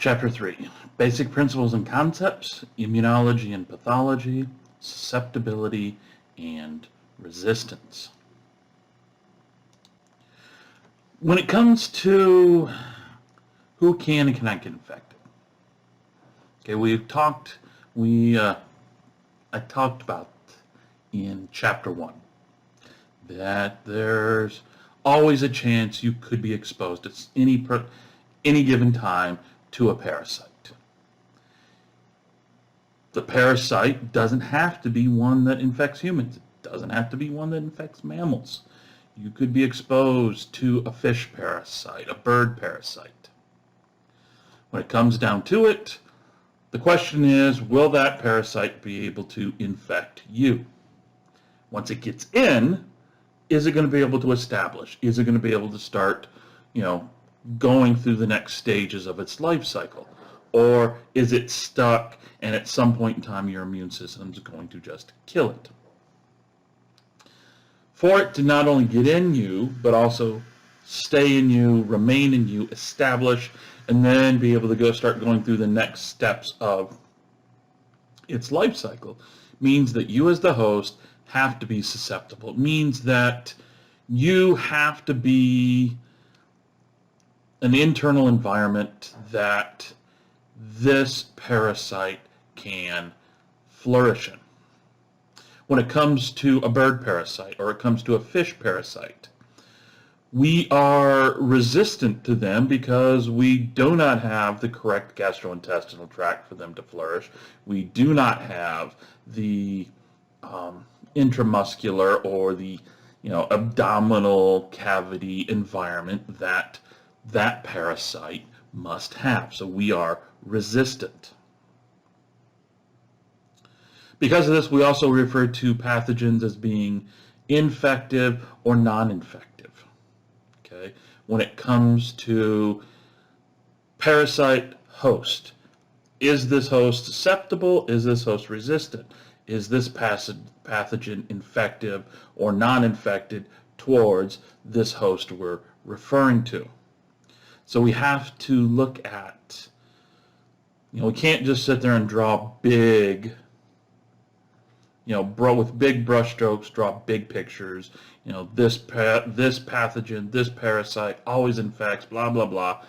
Chapter 3, Basic Principles and Concepts, Immunology and Pathology, Susceptibility and Resistance. When it comes to who can and cannot get infected, okay, I talked about in Chapter 1 that there's always a chance you could be exposed at any given time to a parasite. The parasite doesn't have to be one that infects humans. It doesn't have to be one that infects mammals. You could be exposed to a fish parasite, a bird parasite. When it comes down to it, the question is, will that parasite be able to infect you? Once it gets in, is it going to be able to establish? Is it going to be able to start, going through the next stages of its life cycle? Or is it stuck and at some point in time your immune system is going to just kill it? For it to not only get in you, but also stay in you, remain in you, establish, and then be able to start going through the next steps of its life cycle, means that you as the host have to be susceptible. It means that you have to be an internal environment that this parasite can flourish in. When it comes to a bird parasite or it comes to a fish parasite, we are resistant to them because we do not have the correct gastrointestinal tract for them to flourish. We do not have the intramuscular or the abdominal cavity environment that parasite must have. So we are resistant. Because of this, we also refer to pathogens as being infective or non-infective. Okay? When it comes to parasite host, is this host susceptible? Is this host resistant? Is this pathogen infective or non-infected towards this host we're referring to? So we have to look at, we can't just sit there and draw big, with big brush strokes, draw big pictures. This pathogen, this parasite always infects, blah, blah, blah.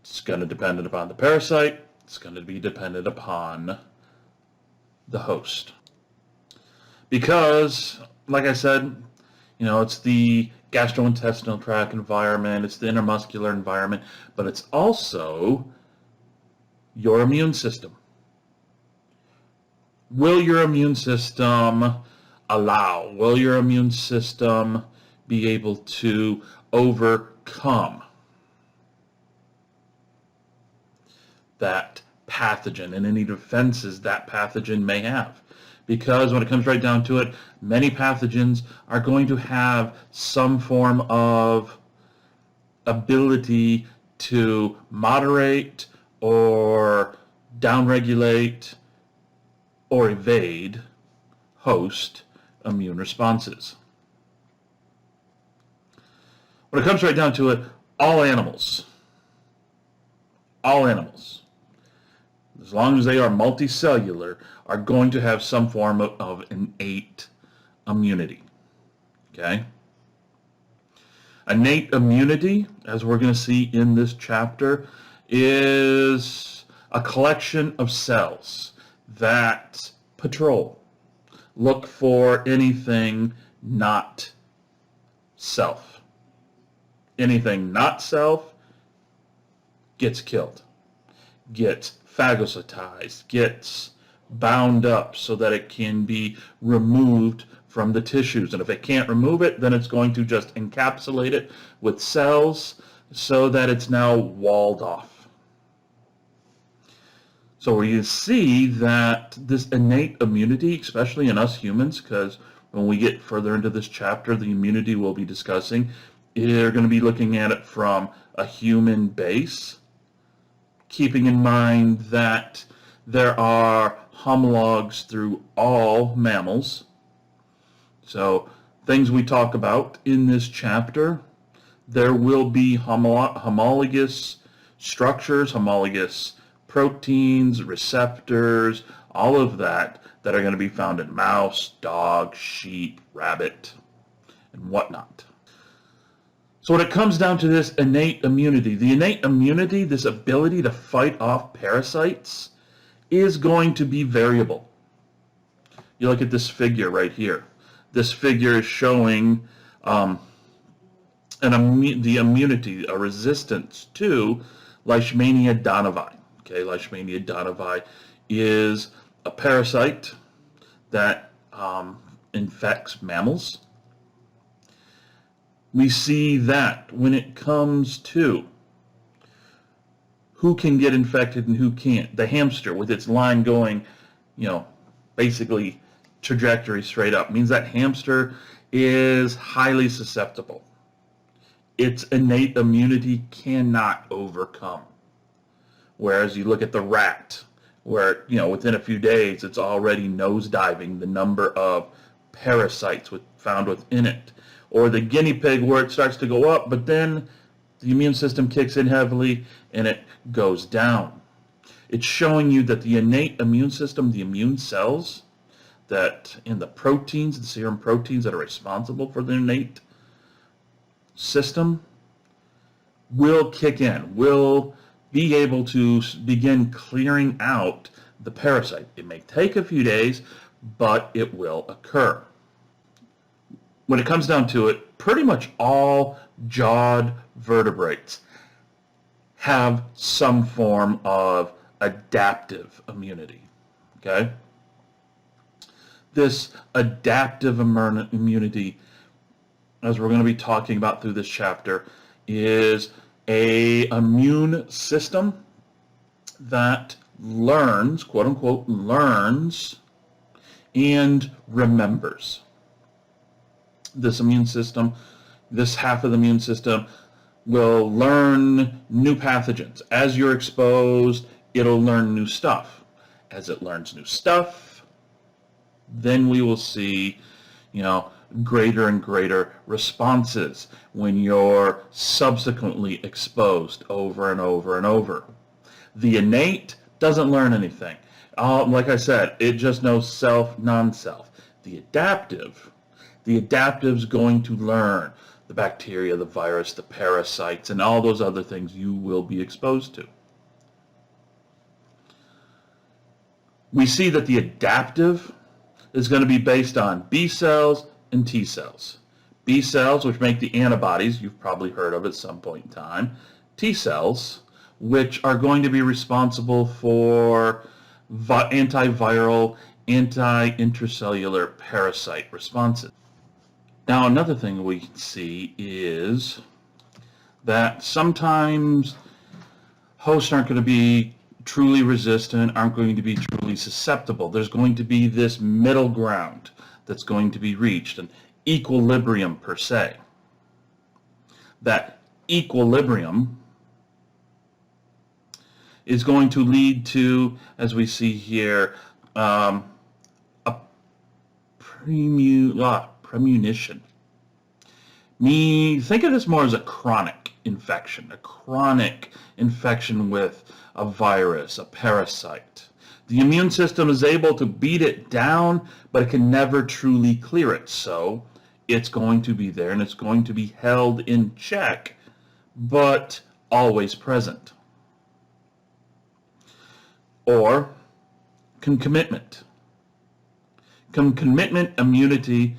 It's going to depend upon the parasite. It's going to be dependent upon the host. Because, like I said, it's the gastrointestinal tract environment, it's the intermuscular environment, but it's also your immune system. Will your immune system will your immune system be able to overcome that pathogen and any defenses that pathogen may have? Because when it comes right down to it, many pathogens are going to have some form of ability to moderate or downregulate or evade host immune responses. When it comes right down to it, all animals, as long as they are multicellular, are going to have some form of innate immunity. Okay? Innate immunity, as we're going to see in this chapter, is a collection of cells that patrol, look for anything not self. Anything not self gets killed, gets phagocytized, gets bound up so that it can be removed from the tissues. And if it can't remove it, then it's going to just encapsulate it with cells so that it's now walled off. So you see that this innate immunity, especially in us humans, because when we get further into this chapter, the immunity we'll be discussing, you're going to be looking at it from a human base, keeping in mind that there are homologs through all mammals. So things we talk about in this chapter, there will be homologous structures, homologous proteins, receptors, all of that are going to be found in mouse, dog, sheep, rabbit, and whatnot. So when it comes down to this innate immunity, the innate immunity, this ability to fight off parasites, is going to be variable. You look at this figure right here. This figure is showing the immunity, a resistance to Leishmania donovi. Okay, Leishmania donovi is a parasite that infects mammals. We see that when it comes to who can get infected and who can't. The hamster with its line going, basically trajectory straight up, means that hamster is highly susceptible. Its innate immunity cannot overcome. Whereas you look at the rat, where, within a few days, it's already nosediving the number of parasites found within it. Or the guinea pig, where it starts to go up, but then the immune system kicks in heavily and it goes down. It's showing you that the innate immune system, the immune cells, that in the proteins, the serum proteins that are responsible for the innate system, will kick in, will be able to begin clearing out the parasite. It may take a few days, but it will occur. When it comes down to it, pretty much all jawed vertebrates have some form of adaptive immunity. Okay? This adaptive immunity, as we're going to be talking about through this chapter, is an immune system that learns, quote unquote, learns and remembers. This immune system, this half of the immune system, will learn new pathogens. As you're exposed, it'll learn new stuff. As it learns new stuff, then we will see, greater and greater responses when you're subsequently exposed over and over and over. The innate doesn't learn anything. Like I said, it just knows self, non-self. The adaptive's going to learn the bacteria, the virus, the parasites, and all those other things you will be exposed to. We see that the adaptive is going to be based on B cells and T cells. B cells, which make the antibodies, you've probably heard of at some point in time. T cells, which are going to be responsible for antiviral, anti-intracellular parasite responses. Now, another thing we can see is that sometimes hosts aren't going to be truly resistant, aren't going to be truly susceptible. There's going to be this middle ground that's going to be reached, an equilibrium per se. That equilibrium is going to lead to, as we see here, a premonition. Think of this more as a chronic infection with a virus, a parasite. The immune system is able to beat it down, but it can never truly clear it. So it's going to be there and it's going to be held in check, but always present. Or concomitant. Concomitant immunity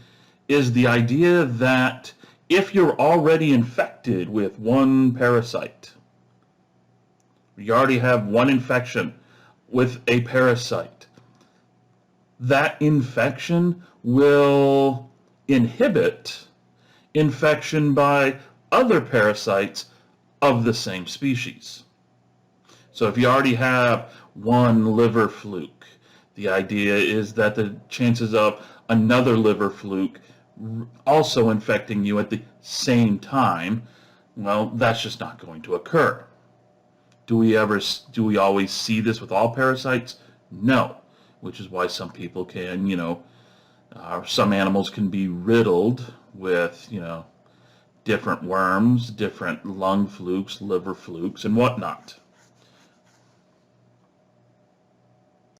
is the idea that if you're already infected with one parasite, you already have one infection with a parasite, that infection will inhibit infection by other parasites of the same species. So if you already have one liver fluke, the idea is that the chances of another liver fluke also infecting you at the same time, well, that's just not going to occur. Do we always see this with all parasites? No, which is why some people can, some animals can be riddled with, different worms, different lung flukes, liver flukes, and whatnot.